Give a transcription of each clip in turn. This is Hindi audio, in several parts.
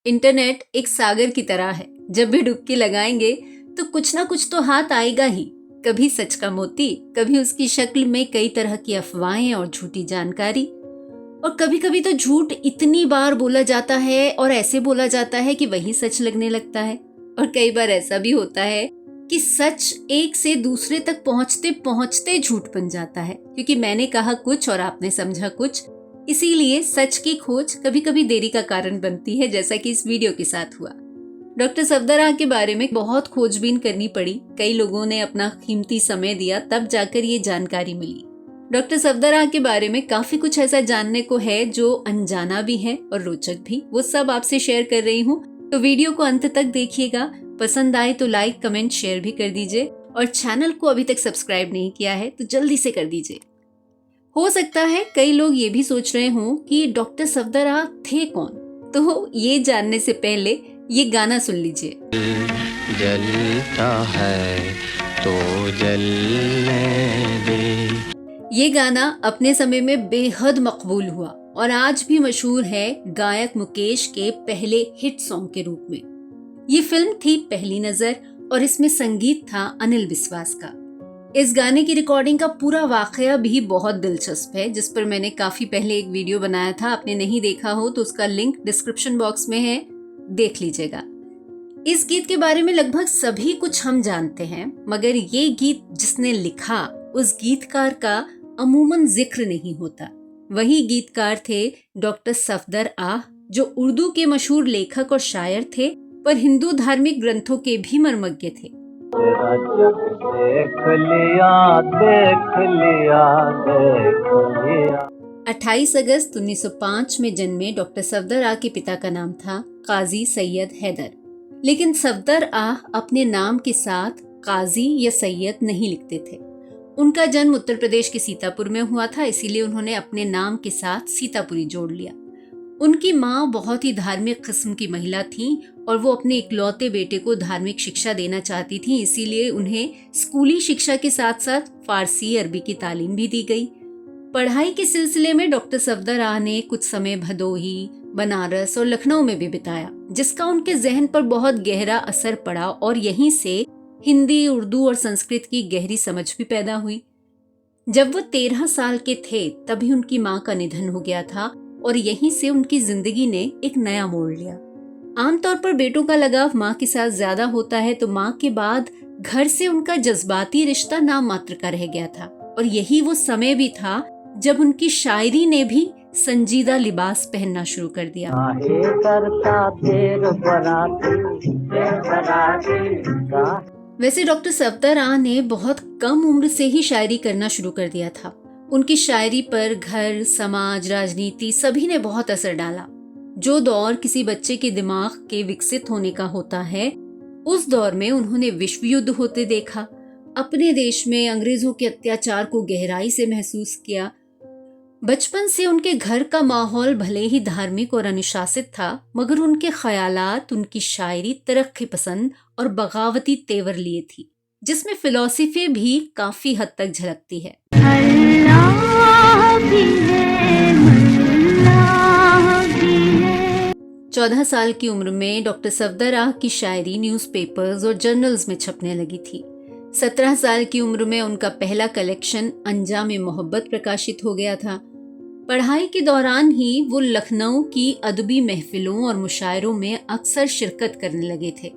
इंटरनेट एक सागर की तरह है। जब भी डुबकी लगाएंगे तो कुछ ना कुछ तो हाथ आएगा ही। कभी सच का मोती, कभी उसकी शक्ल में कई तरह की अफवाहें और झूठी जानकारी। और कभी कभी तो झूठ इतनी बार बोला जाता है और ऐसे बोला जाता है कि वही सच लगने लगता है। और कई बार ऐसा भी होता है कि सच एक से दूसरे तक पहुंचते पहुंचते झूठ बन जाता है, क्योंकि मैंने कहा कुछ और आपने समझा कुछ। इसीलिए सच की खोज कभी कभी देरी का कारण बनती है, जैसा कि इस वीडियो के साथ हुआ। डॉक्टर सफदर आग के बारे में बहुत खोजबीन करनी पड़ी। कई लोगों ने अपना कीमती समय दिया, तब जाकर ये जानकारी मिली। डॉक्टर सफदर आग के बारे में काफी कुछ ऐसा जानने को है जो अनजाना भी है और रोचक भी। वो सब आपसे शेयर कर रही हूँ, तो वीडियो को अंत तक देखिएगा। पसंद आए तो लाइक, कमेंट, शेयर भी कर दीजिए। और चैनल को अभी तक सब्सक्राइब नहीं किया है तो जल्दी से कर दीजिए। हो सकता है कई लोग ये भी सोच रहे हों कि डॉक्टर सफदर आग थे कौन, तो ये जानने से पहले ये गाना सुन लीजिए। जलता है तो जलने दे। ये गाना अपने समय में बेहद मकबूल हुआ और आज भी मशहूर है गायक मुकेश के पहले हिट सॉन्ग के रूप में। ये फिल्म थी पहली नजर और इसमें संगीत था अनिल बिस्वास का। इस गाने की रिकॉर्डिंग का पूरा वाकया भी बहुत दिलचस्प है, जिस पर मैंने काफी पहले एक वीडियो बनाया था। आपने नहीं देखा हो तो उसका लिंक डिस्क्रिप्शन बॉक्स में है, देख लीजिएगा। इस गीत के बारे में लगभग सभी कुछ हम जानते हैं, मगर ये गीत जिसने लिखा उस गीतकार का अमूमन जिक्र नहीं होता। वही गीतकार थे डॉक्टर सफदर आह, जो उर्दू के मशहूर लेखक और शायर थे, पर हिंदू धार्मिक ग्रंथों के भी मर्मज्ञ थे। देख लिया, देख लिया, देख लिया। 28 अगस्त 1905 में जन्मे डॉक्टर सफदर आह के पिता का नाम था काजी सैयद हैदर। लेकिन सफदर आह अपने नाम के साथ काजी या सैयद नहीं लिखते थे। उनका जन्म उत्तर प्रदेश के सीतापुर में हुआ था, इसीलिए उन्होंने अपने नाम के साथ सीतापुरी जोड़ लिया। उनकी माँ बहुत ही धार्मिक किस्म की महिला थी और वो अपने इकलौते बेटे को धार्मिक शिक्षा देना चाहती थी, इसीलिए उन्हें स्कूली शिक्षा के साथ साथ फारसी, अरबी की तालीम भी दी गई। पढ़ाई के सिलसिले में डॉक्टर सफदर आह ने कुछ समय भदोही, बनारस और लखनऊ में भी बिताया, जिसका उनके जहन पर बहुत गहरा असर पड़ा और यहीं से हिंदी, उर्दू और संस्कृत की गहरी समझ भी पैदा हुई। जब वो 13 साल के थे तभी उनकी माँ का निधन हो गया था और यहीं से उनकी जिंदगी ने एक नया मोड़ लिया। आमतौर पर बेटों का लगाव माँ के साथ ज्यादा होता है, तो माँ के बाद घर से उनका जज्बाती रिश्ता नाम मात्र का रह गया था। और यही वो समय भी था जब उनकी शायरी ने भी संजीदा लिबास पहनना शुरू कर दिया। वैसे डॉक्टर सफदर आह ने बहुत कम उम्र से ही शायरी करना शुरू कर दिया था। उनकी शायरी पर घर, समाज, राजनीति सभी ने बहुत असर डाला। जो दौर किसी बच्चे के दिमाग के विकसित होने का होता है, उस दौर में उन्होंने विश्व युद्ध होते देखा, अपने देश में अंग्रेजों के अत्याचार को गहराई से महसूस किया। बचपन से उनके घर का माहौल भले ही धार्मिक और अनुशासित था, मगर उनके ख्यालात, उनकी शायरी तरक्की पसंद और बगावती तेवर लिए थी, जिसमें फिलॉसफी भी काफी हद तक झलकती है। 14 साल की उम्र में डॉक्टर सफदर आह की शायरी न्यूज़पेपर्स और जर्नल्स में छपने लगी थी। 17 साल की उम्र में उनका पहला कलेक्शन अंजाम मोहब्बत प्रकाशित हो गया था। पढ़ाई के दौरान ही वो लखनऊ की अदबी महफिलों और मुशायरों में अक्सर शिरकत करने लगे थे।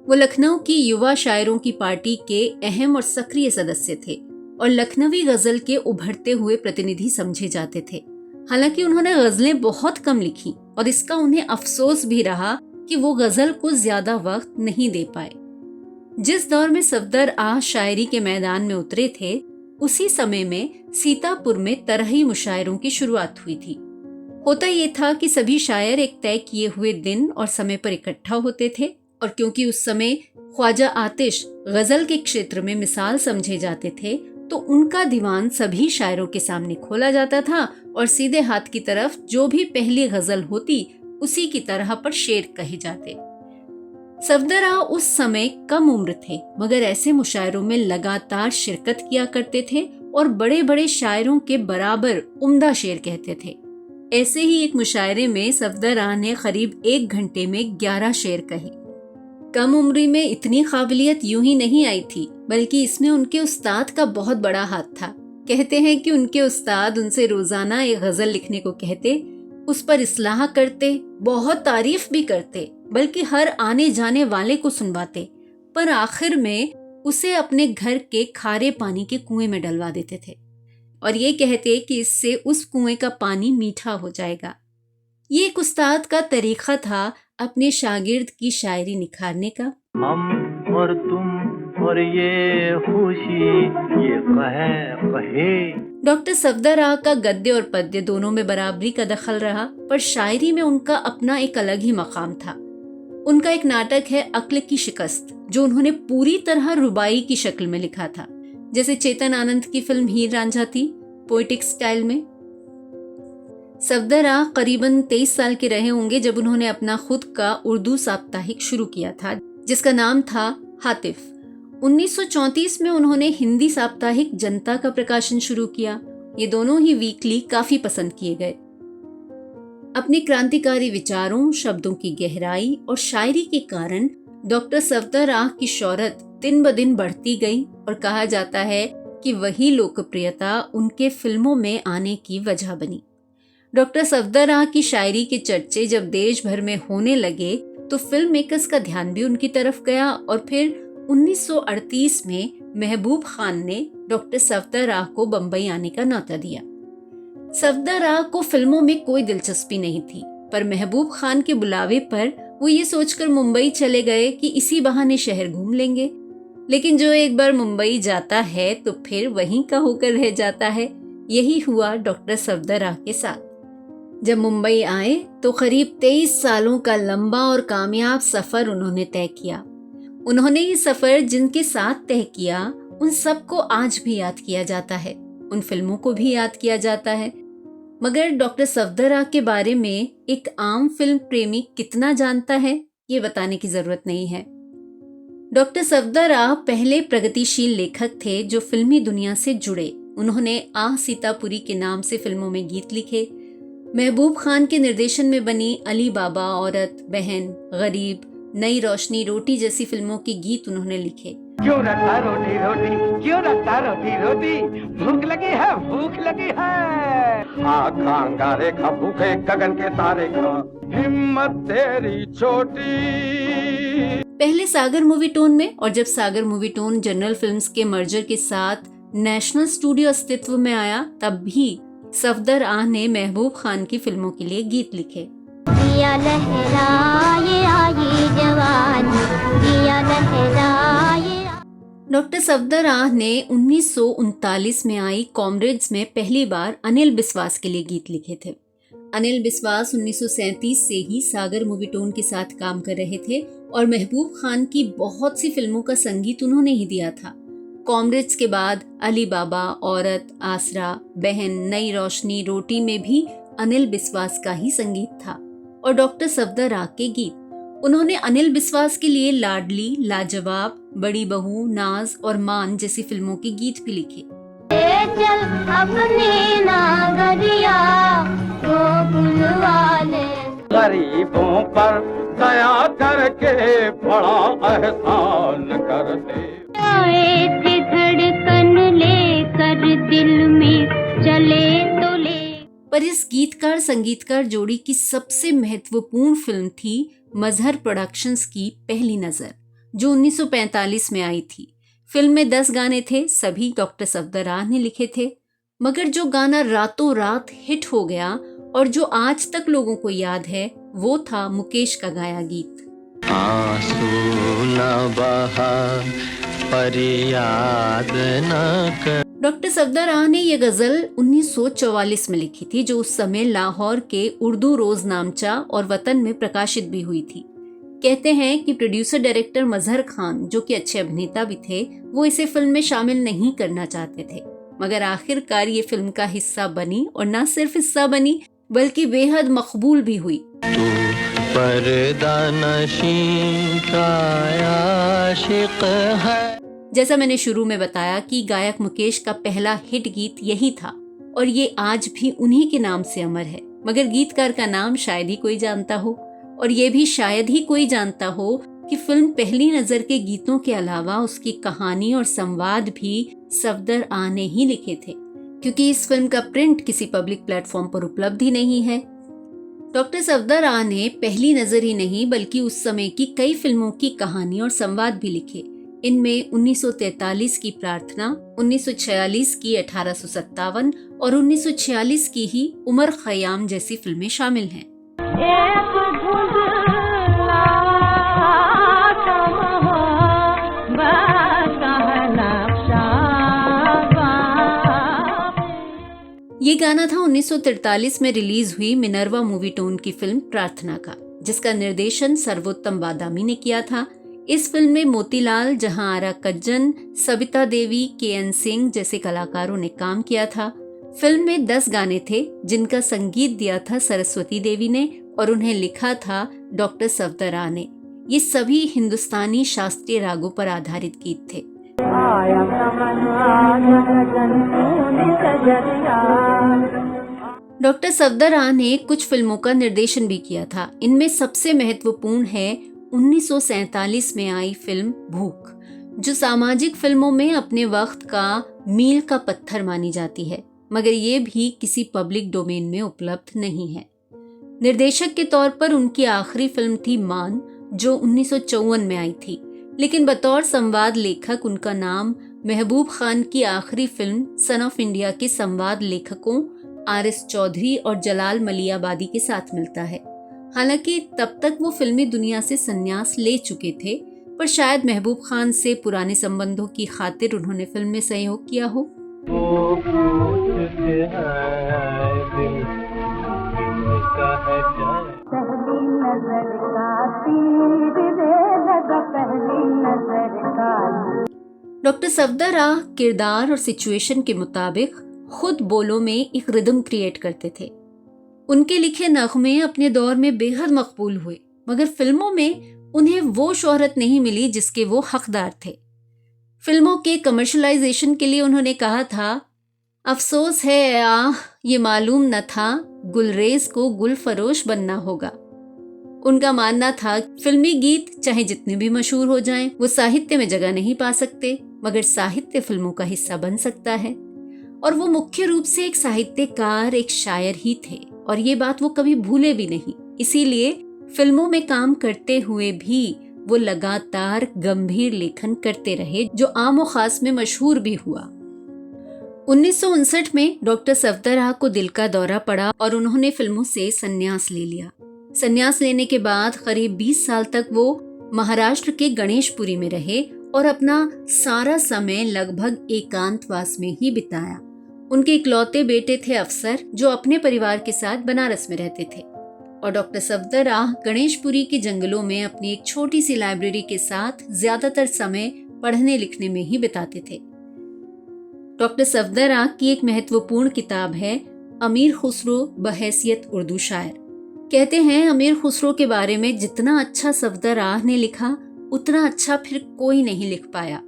वो लखनऊ की युवा शायरों की पार्टी के अहम और सक्रिय सदस्य थे और लखनवी गजल के उभरते हुए प्रतिनिधि समझे जाते थे। हालांकि उन्होंने गजलें बहुत कम लिखी और इसका उन्हें अफसोस भी रहा कि वो गजल को ज्यादा वक्त नहीं दे पाए। जिस दौर में सफदर आह शायरी के मैदान में उतरे थे, उसी समय में सीतापुर में तरही मुशायरों की शुरुआत हुई थी। होता ये था कि सभी शायर एक तय किए हुए दिन और समय पर इकट्ठा होते थे, और क्योंकि उस समय ख्वाजा आतिश गजल के क्षेत्र में मिसाल समझे जाते थे, तो उनका दीवान सभी शायरों के सामने खोला जाता था और सीधे हाथ की तरफ जो भी पहली गजल होती उसी की तरह पर शेर कहे जाते। सफदर आह उस समय कम उम्र थे, मगर ऐसे मुशायरों में लगातार शिरकत किया करते थे और बड़े बड़े शायरों के बराबर उम्दा शेर कहते थे। ऐसे ही एक मुशायरे में सफदर आं ने करीब 1 घंटे में 11 शेर कहे। कम उम्र में इतनी काबिलियत यूं ही नहीं आई थी, बल्कि इसमें उनके उस्ताद का बहुत बड़ा हाथ था। कहते हैं कि उनके उस्ताद उनसे रोजाना एक गजल लिखने को कहते, उस पर इस्लाह करते, बहुत तारीफ भी करते, बल्कि हर आने जाने वाले को सुनवाते, पर आखिर में उसे अपने घर के खारे पानी के कुएं में डलवा देते थे और ये कहते कि इससे उस कुएं का पानी मीठा हो जाएगा। ये एक उस्ताद का तरीका था अपने शागिर्द की शायरी निखारने का। हम और तुम और ये खुशी ये कहे। डॉक्टर सफदर आं का गद्य और पद्य दोनों में बराबरी का दखल रहा, पर शायरी में उनका अपना एक अलग ही मकाम था। उनका एक नाटक है अक्ल की शिकस्त, जो उन्होंने पूरी तरह रुबाई की शक्ल में लिखा था, जैसे चेतन आनंद की फिल्म हीर रांझा थी, पोएटिक स्टाइल में। सफदर आं करीबन 23 साल के रहे होंगे जब उन्होंने अपना खुद का उर्दू साप्ताहिक शुरू किया था, जिसका नाम था हातिफ। 1934 में उन्होंने हिंदी साप्ताहिक जनता का प्रकाशन शुरू किया। ये दोनों ही वीकली काफी पसंद किए गए। अपने क्रांतिकारी विचारों, शब्दों की गहराई और शायरी के कारण डॉक्टर सफदर आं की शोहरत दिन ब दिन बढ़ती गई और कहा जाता है कि वही लोकप्रियता उनके फिल्मों में आने की वजह बनी। डॉक्टर सफदर आं की शायरी के चर्चे जब देश भर में होने लगे तो फिल्म मेकर्स का ध्यान भी उनकी तरफ गया और फिर 1938 में महबूब खान ने डॉक्टर सफदर आं को बंबई आने का न्योता दिया। सफदर आं को फिल्मों में कोई दिलचस्पी नहीं थी, पर महबूब खान के बुलावे पर वो ये सोचकर मुंबई चले गए कि इसी बहाने शहर घूम लेंगे। लेकिन जो एक बार मुंबई जाता है तो फिर वहीं का होकर रह जाता है। यही हुआ डॉक्टर सफदर आं के साथ। जब मुंबई आए तो करीब 23 सालों का लंबा और कामयाब सफर उन्होंने तय किया। उन्होंने ये सफर जिनके साथ तय किया उन सबको आज भी याद किया जाता है, उन फिल्मों को भी याद किया जाता है। मगर डॉक्टर सफदर आं के बारे में एक आम फिल्म प्रेमी कितना जानता है, ये बताने की जरूरत नहीं है। डॉक्टर सफदर आं पहले प्रगतिशील लेखक थे जो फिल्मी दुनिया से जुड़े। उन्होंने आह सीतापुरी के नाम से फिल्मों में गीत लिखे। महबूब खान के निर्देशन में बनी अली बाबा, औरत, बहन, गरीब, नई रोशनी, रोटी जैसी फिल्मों के गीत उन्होंने लिखे। क्यों रखता रोटी रोटी, क्यों रखता रोटी रोटी, भूख लगी है, भूख लगी है। खा अंगारे खा, भूखे गगन के तारे खा, हिम्मत तेरी छोटी। पहले सागर मूवी टोन में, और जब सागर मूवी टोन जनरल फिल्म्स के मर्जर के साथ नेशनल स्टूडियो अस्तित्व में आया, तब भी सफदर आं ने महबूब खान की फिल्मों के लिए गीत लिखे। दिया लहराए आई जवानी, दिया लहराए। डॉक्टर सफदर आं ने 1939 में आई कॉमरेड्स में पहली बार अनिल बिस्वास के लिए गीत लिखे थे। अनिल बिस्वास 1937 से ही सागर मूवी टोन के साथ काम कर रहे थे और महबूब खान की बहुत सी फिल्मों का संगीत उन्होंने ही दिया था। कॉमरेड्स के बाद अली बाबा, औरत, आसरा, बहन, नई रोशनी, रोटी में भी अनिल बिस्वास का ही संगीत था और डॉक्टर सफदर आं के गीत। उन्होंने अनिल बिस्वास के लिए लाडली, लाजवाब, बड़ी बहू, नाज और मान जैसी फिल्मों के गीत भी लिखे। चल अपने नागरिया गोकुल वाले, गरीबों पर दया करके बड़ा एहसान करते। आए थे धड़कन लेकर दिल में, चले तो ले। पर इस गीतकार संगीतकार जोड़ी की सबसे महत्वपूर्ण फिल्म थी मजहर प्रोडक्शंस की पहली नजर, जो 1945 में आई थी। फिल्म में 10 गाने थे, सभी डॉक्टर सफदर आं ने लिखे थे। मगर जो गाना रातों रात हिट हो गया और जो आज तक लोगों को याद है, वो था मुकेश का गाया गीत। आंसू न बहा पर याद न कर। डॉक्टर सफदर आं ने यह गजल 1944 में लिखी थी, जो उस समय लाहौर के उर्दू रोजनामचा और वतन में प्रकाशित भी हुई थी। कहते हैं कि प्रोड्यूसर डायरेक्टर मजहर खान, जो कि अच्छे अभिनेता भी थे, वो इसे फिल्म में शामिल नहीं करना चाहते थे, मगर आखिरकार ये फिल्म का हिस्सा बनी और न सिर्फ हिस्सा बनी बल्कि बेहद मकबूल भी हुई। तू पर्दा नशीं का आशिक है। जैसा मैंने शुरू में बताया कि गायक मुकेश का पहला हिट गीत यही था और ये आज भी उन्हीं के नाम से अमर है। मगर गीतकार का नाम शायद ही कोई जानता हो, और ये भी शायद ही कोई जानता हो कि फिल्म पहली नजर के गीतों के अलावा उसकी कहानी और संवाद भी सफदर आ ने ही लिखे थे, क्योंकि इस फिल्म का प्रिंट किसी पब्लिक प्लेटफॉर्म पर उपलब्ध ही नहीं है। डॉक्टर सफदर आ ने पहली नजर ही नहीं बल्कि उस समय की कई फिल्मों की कहानी और संवाद भी लिखे। इनमें 1943 की प्रार्थना, 1946 की 1857 और 1946 की ही उमर खयाम जैसी फिल्में शामिल हैं। ये गाना था 1943 में रिलीज हुई मिनर्वा मूवी टोन की फिल्म प्रार्थना का, जिसका निर्देशन सर्वोत्तम बादामी ने किया था। इस फिल्म में मोतीलाल, जहां आरा कज्जन, सबिता देवी, के.एन. सिंह जैसे कलाकारों ने काम किया था। फिल्म में 10 गाने थे जिनका संगीत दिया था सरस्वती देवी ने और उन्हें लिखा था डॉक्टर सफदर आ ने। ये सभी हिंदुस्तानी शास्त्रीय रागों पर आधारित गीत थे। डॉक्टर सफदर आ ने कुछ फिल्मों का निर्देशन भी किया था। इनमें सबसे महत्वपूर्ण है 1947 में आई फिल्म भूख, जो सामाजिक फिल्मों में अपने वक्त का मील का पत्थर मानी जाती है, मगर ये भी किसी पब्लिक डोमेन में उपलब्ध नहीं है। निर्देशक के तौर पर उनकी आखिरी फिल्म थी मान, जो 1954 में आई थी, लेकिन बतौर संवाद लेखक उनका नाम महबूब खान की आखिरी फिल्म सन ऑफ इंडिया के संवाद लेखकों आर.एस. चौधरी और जलाल मलियाबादी के साथ मिलता है। हालांकि तब तक वो फिल्मी दुनिया से संन्यास ले चुके थे, पर शायद महबूब खान से पुराने संबंधों की खातिर उन्होंने फिल्म में सहयोग किया हो। डॉक्टर सफदर आ किरदार और सिचुएशन के मुताबिक खुद बोलों में एक रिदम क्रिएट करते थे। उनके लिखे नगमे अपने दौर में बेहद मकबूल हुए, मगर फिल्मों में उन्हें वो शोहरत नहीं मिली जिसके वो हकदार थे। फिल्मों के कमर्शलाइजेशन के लिए उन्होंने कहा था, अफसोस है ये मालूम न था गुलरेज को गुलफरोश बनना होगा। उनका मानना था फिल्मी गीत चाहे जितने भी मशहूर हो जाएं, वो साहित्य में जगह नहीं पा सकते, मगर साहित्य फिल्मों का हिस्सा बन सकता है। और वो मुख्य रूप से एक साहित्यकार, एक शायर ही थे, और ये बात वो कभी भूले भी नहीं। इसीलिए फिल्मों में काम करते हुए भी वो लगातार गंभीर लेखन करते रहे, जो आम और खास में मशहूर भी हुआ। 1959 में डॉक्टर सफदर आ को दिल का दौरा पड़ा और उन्होंने फिल्मों से संन्यास ले लिया। संन्यास लेने के बाद करीब 20 साल तक वो महाराष्ट्र के गणेशपुरी में रहे और अपना सारा समय लगभग एकांतवास में ही बिताया। उनके इकलौते बेटे थे अफसर, जो अपने परिवार के साथ बनारस में रहते थे, और डॉक्टर सफदर आ गणेशपुरी के जंगलों में अपनी एक छोटी सी लाइब्रेरी के साथ ज्यादातर समय पढ़ने लिखने में ही बिताते थे। डॉक्टर सफदर आ की एक महत्वपूर्ण किताब है अमीर खुसरो बहैसियत उर्दू शायर। कहते हैं अमीर खुसरो के बारे में जितना अच्छा सफदर आ ने लिखा, उतना अच्छा फिर कोई नहीं लिख पाया।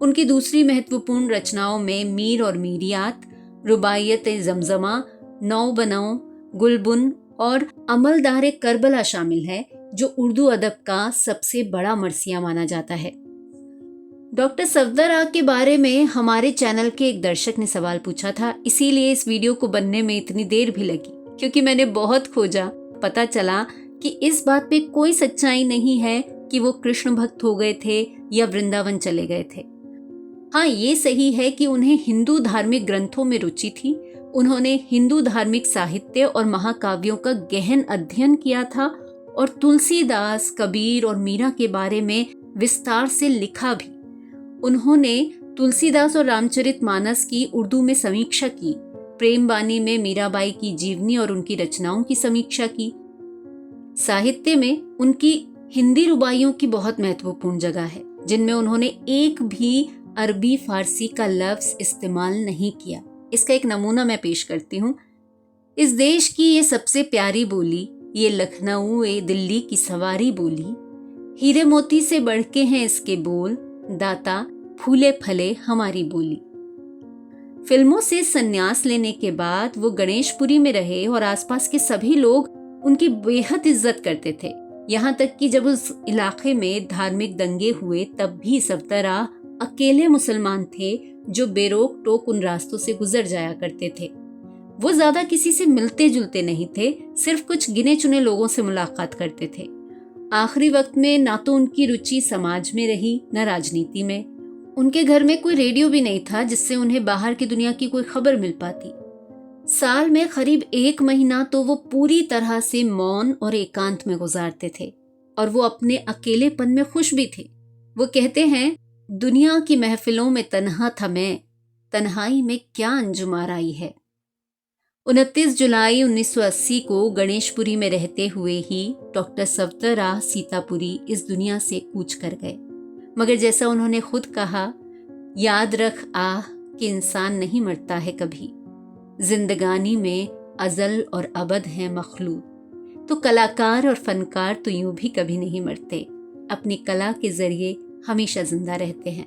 उनकी दूसरी महत्वपूर्ण रचनाओं में मीर और मीरियात, रुबाइयत जमजमा, नौ बनाओ, गुलबुन और अमलदार करबला शामिल है, जो उर्दू अदब का सबसे बड़ा मरसिया माना जाता है। डॉक्टर सफदर आ के बारे में हमारे चैनल के एक दर्शक ने सवाल पूछा था, इसीलिए इस वीडियो को बनने में इतनी देर भी लगी, क्योंकि मैंने बहुत खोजा। पता चला कि इस बात पे कोई सच्चाई नहीं है कि वो कृष्ण भक्त हो गए थे या वृंदावन चले गए थे। हाँ, ये सही है कि उन्हें हिंदू धार्मिक ग्रंथों में रुचि थी। उन्होंने हिंदू धार्मिक साहित्य और महाकाव्यों का गहन अध्ययन किया था और तुलसीदास, कबीर और मीरा के बारे में विस्तार से लिखा भी। उन्होंने तुलसीदास और रामचरितमानस की उर्दू में समीक्षा की, प्रेम बानी में मीराबाई की जीवनी और उनकी रचनाओं की समीक्षा की। साहित्य में उनकी हिंदी रुबाइयों की बहुत महत्वपूर्ण जगह है, जिनमें उन्होंने एक भी अरबी फारसी का लफ्ज इस्तेमाल नहीं किया। इसका एक नमूना मैं पेश करती हूँ। इस देश की ये सबसे प्यारी बोली, ये लखनऊ ए दिल्ली की सवारी बोली, हीरे मोती से बढ़ के हैं इसके बोल, दाता फूले फले हमारी बोली। फिल्मों से संन्यास लेने के बाद वो गणेशपुरी में रहे और आसपास के सभी लोग उनकी बेहद इज्जत करते थे। यहाँ तक कि जब उस इलाके में धार्मिक दंगे हुए तब भी सफदरजंग अकेले मुसलमान थे जो बेरोक टोक उन रास्तों से गुजर जाया करते थे। वो ज्यादा किसी से मिलते जुलते नहीं थे, सिर्फ कुछ गिने चुने लोगों से मुलाकात करते थे। आखिरी वक्त में ना तो उनकी रुचि समाज में रही न राजनीति में। उनके घर में कोई रेडियो भी नहीं था जिससे उन्हें बाहर की दुनिया की कोई खबर मिल पाती। साल में करीब 1 महीना तो वो पूरी तरह से मौन और एकांत में गुजारते थे और वो अपने अकेलेपन में खुश भी थे। वो कहते हैं, दुनिया की महफिलों में तन्हा था मैं, तन्हाई में क्या अंजुम आराई है। 29 जुलाई 1980 को गणेशपुरी में रहते हुए ही डॉक्टर सफदरजंग सीतापुरी इस दुनिया से कूच कर गए। मगर जैसा उन्होंने खुद कहा, याद रख आह कि इंसान नहीं मरता है कभी, जिंदगानी में अजल और अबद है मखलूद। तो कलाकार और फनकार तो यूं भी कभी नहीं मरते, अपनी कला के जरिए हमेशा जिंदा रहते हैं।